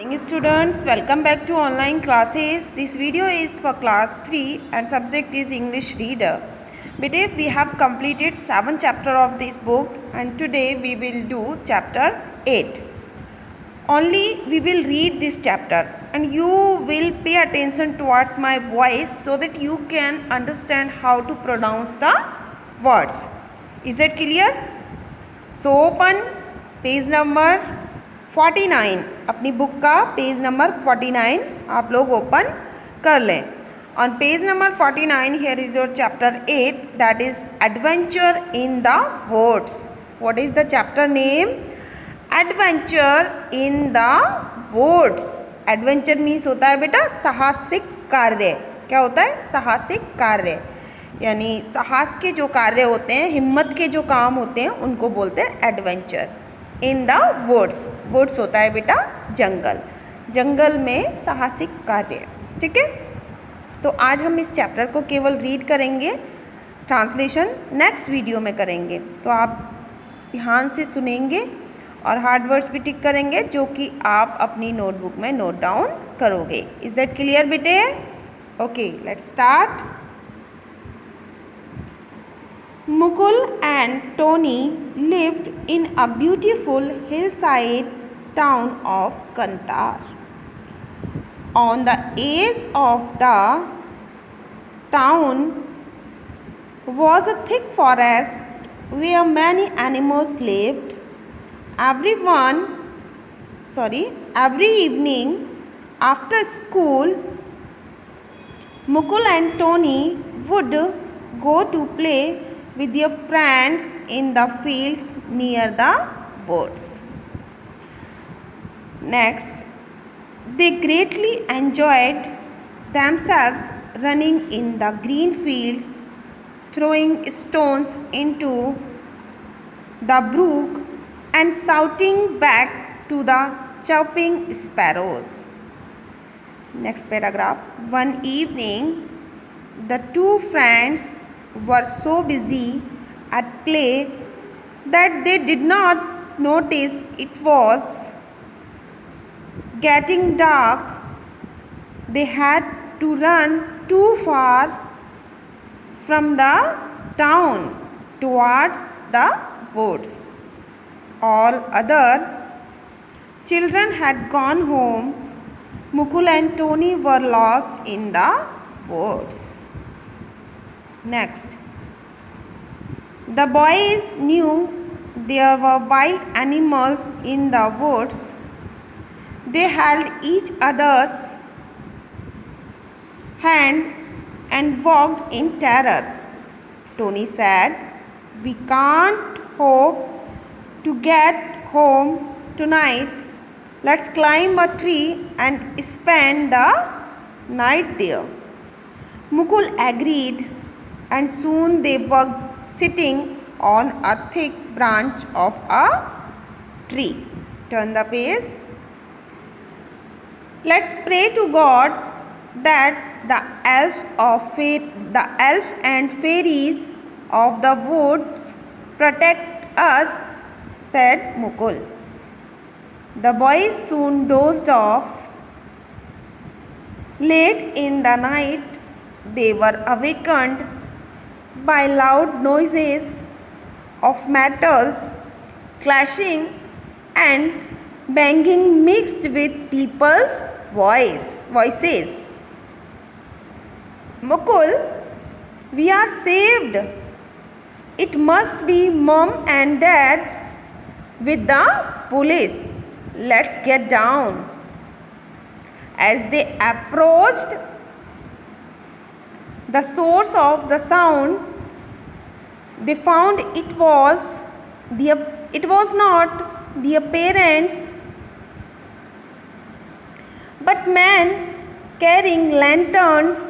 Students, welcome back to online classes. This video is for class 3 and subject is English reader. Today we have completed 7 chapter of this book and today we will do chapter 8. Only we will read this chapter and you will pay attention towards my voice so that you can understand how to pronounce the words. Is that clear? So open page number 49. अपनी book का page number 49 आप लोग open कर लें. On page number 49 here is your chapter 8 that is adventure in the woods. What is the chapter name? Adventure in the woods. Adventure means होता है बेटा साहसिक कार्य. क्या होता है? साहसिक कार्य, यानी साहस के जो कार्य होते हैं, हिम्मत के जो काम होते हैं उनको बोलते हैं adventure. In the woods. Woods होता है बेटा जंगल. जंगल में साहसिक कार्य. ठीक है, तो आज हम इस चैप्टर को केवल रीड करेंगे, ट्रांसलेशन नेक्स्ट वीडियो में करेंगे. तो आप ध्यान से सुनेंगे और हार्ड वर्ड्स भी टिक करेंगे जो कि आप अपनी नोटबुक में नोट डाउन करोगे. इज दैट क्लियर बेटे? Okay, let's start. Mukul and Tony lived in a beautiful hillside town of Kantar. On the edge of the town was a thick forest where many animals lived. Every evening after school, Mukul and Tony would go to play with their friends in the fields near the boats. Next, they greatly enjoyed themselves running in the green fields, throwing stones into the brook and shouting back to the chirping sparrows. Next paragraph. One evening, the two friends were so busy at play that they did not notice it was getting dark. They had to run too far from the town towards the woods. All other children had gone home. Mukul and Tony were lost in the woods. Next, the boys knew there were wild animals in the woods. They held each other's hand and walked in terror. Tony said, "We can't hope to get home tonight. Let's climb a tree and spend the night there." Mukul agreed, and soon they were sitting on a thick branch of a tree. Turn the page. Let's pray to God that the elves and fairies of the woods protect us, said Mukul. The boys soon dozed off. Late in the night, they were awakened by loud noises of metals clashing and banging mixed with people's voices. Mukul, we are saved. It must be mom and dad with the police. Let's get down. As they approached the source of the sound, they found it was not their parents, but men carrying lanterns,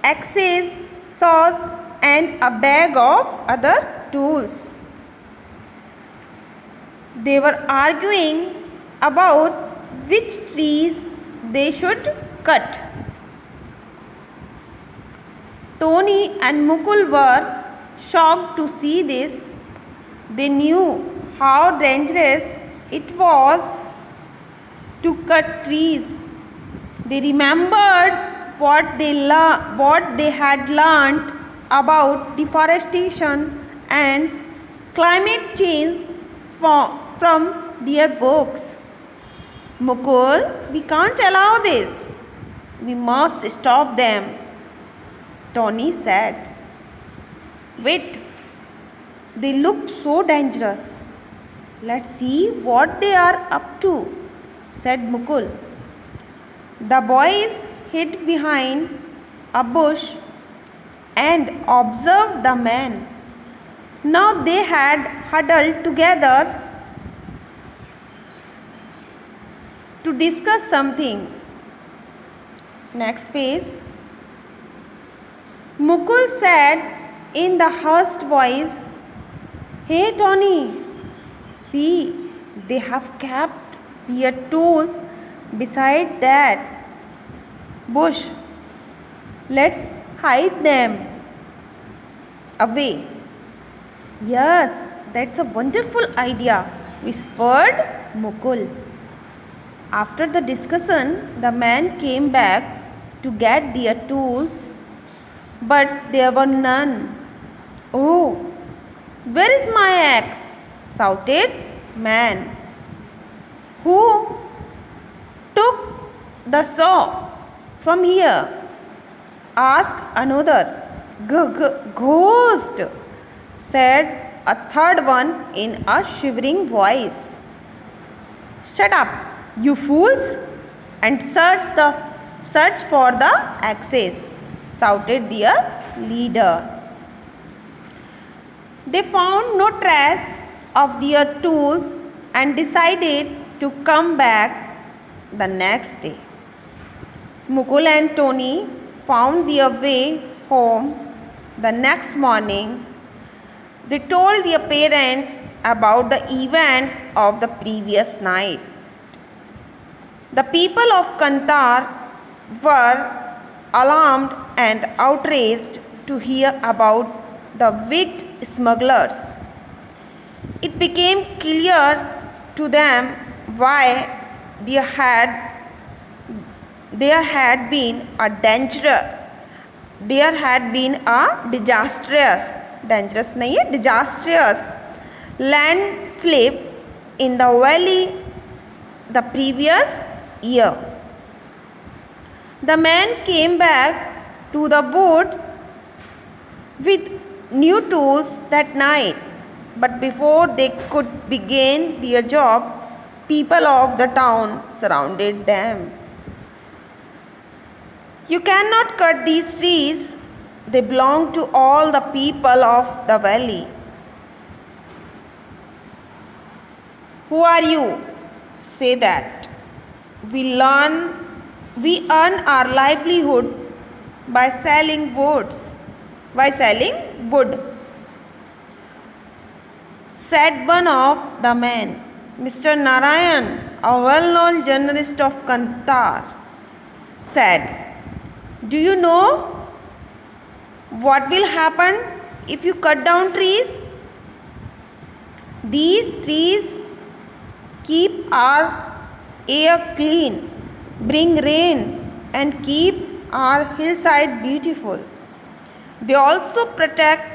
axes, saws, and a bag of other tools. They were arguing about which trees they should cut. Tony and Mukul were shocked to see this. They knew how dangerous it was to cut trees. They remembered what they had learned about deforestation and climate change from their books. Mukul, we can't allow this. We must stop them, Tony said. Wait, they look so dangerous. Let's see what they are up to, said Mukul. The boys hid behind a bush and observed the men. Now they had huddled together to discuss something. Next page. Mukul said in the hushed voice, "Hey Tony, see, they have kept their tools beside that bush. Let's hide them away." "Yes, that's a wonderful idea," whispered Mukul. After the discussion, the men came back to get their tools, but there were none. "Oh, where is my axe?" shouted man. "Who took the saw from here?" asked another. "Ghost," said a third one in a shivering voice. "Shut up, you fools, and search for the axes," shouted their leader. They found no trace of their tools and decided to come back the next day. Mukul and Tony found their way home the next morning. They told their parents about the events of the previous night. The people of Kantar were alarmed and outraged to hear about the wicked smugglers. It became clear to them why there had been a disastrous landslip in the valley the previous year. The men came back to the woods with new tools that night, but before they could begin their job, people of the town surrounded them. "You cannot cut these trees. They belong to all the people of the valley." "Who are you? Say that. We earn our livelihood by selling wood," said one of the men. Mr. Narayan, a well-known journalist of Kantar, said, "Do you know what will happen if you cut down trees? These trees keep our air clean, bring rain, and keep our hillside beautiful. They also protect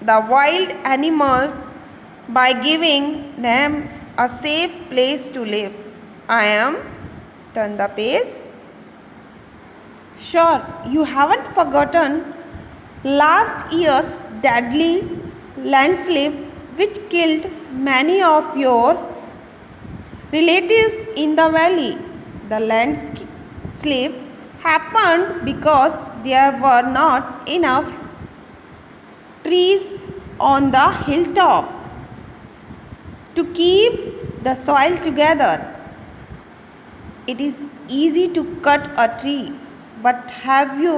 the wild animals by giving them a safe place to live." Turn the page. Sure, you haven't forgotten last year's deadly landslip which killed many of your relatives in the valley. The landslip happened because there were not enough trees on the hilltop to keep the soil together. It is easy to cut a tree, but have you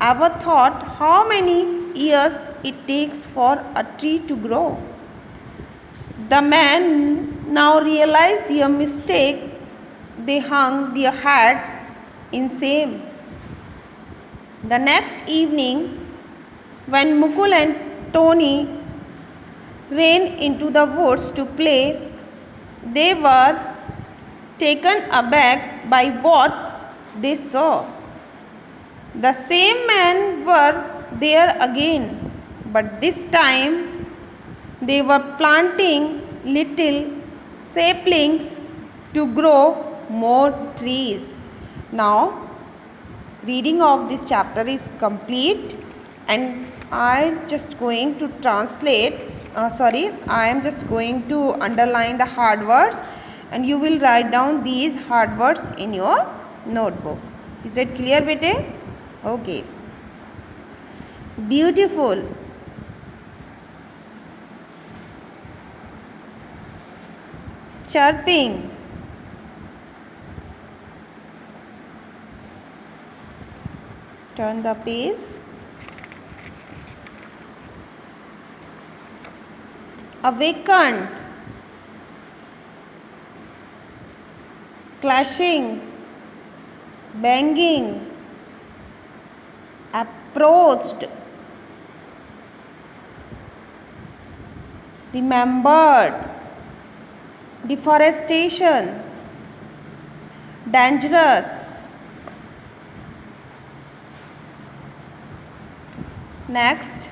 ever thought how many years it takes for a tree to grow? The men now realized their mistake. They hung their heads in shame. The next evening, when Mukul and Tony ran into the woods to play, they were taken aback by what they saw. The same men were there again, but this time they were planting little saplings to grow more trees. Now, reading of this chapter is complete, and I just going to translate. I am just going to underline the hard words, and you will write down these hard words in your notebook. Is it clear, bete? Okay. Beautiful. Chirping. Turn the page. Awakened. Clashing. Banging. Approached. Remembered. Deforestation. Dangerous. Next,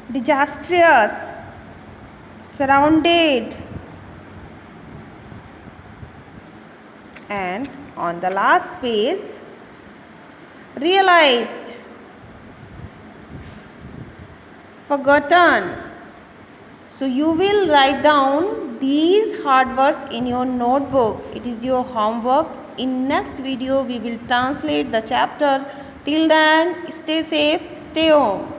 disastrous, surrounded, and on the last page, realized, forgotten. So you will write down these hard words in your notebook. It is your homework. In next video we will translate the chapter. Till then, stay safe, stay home.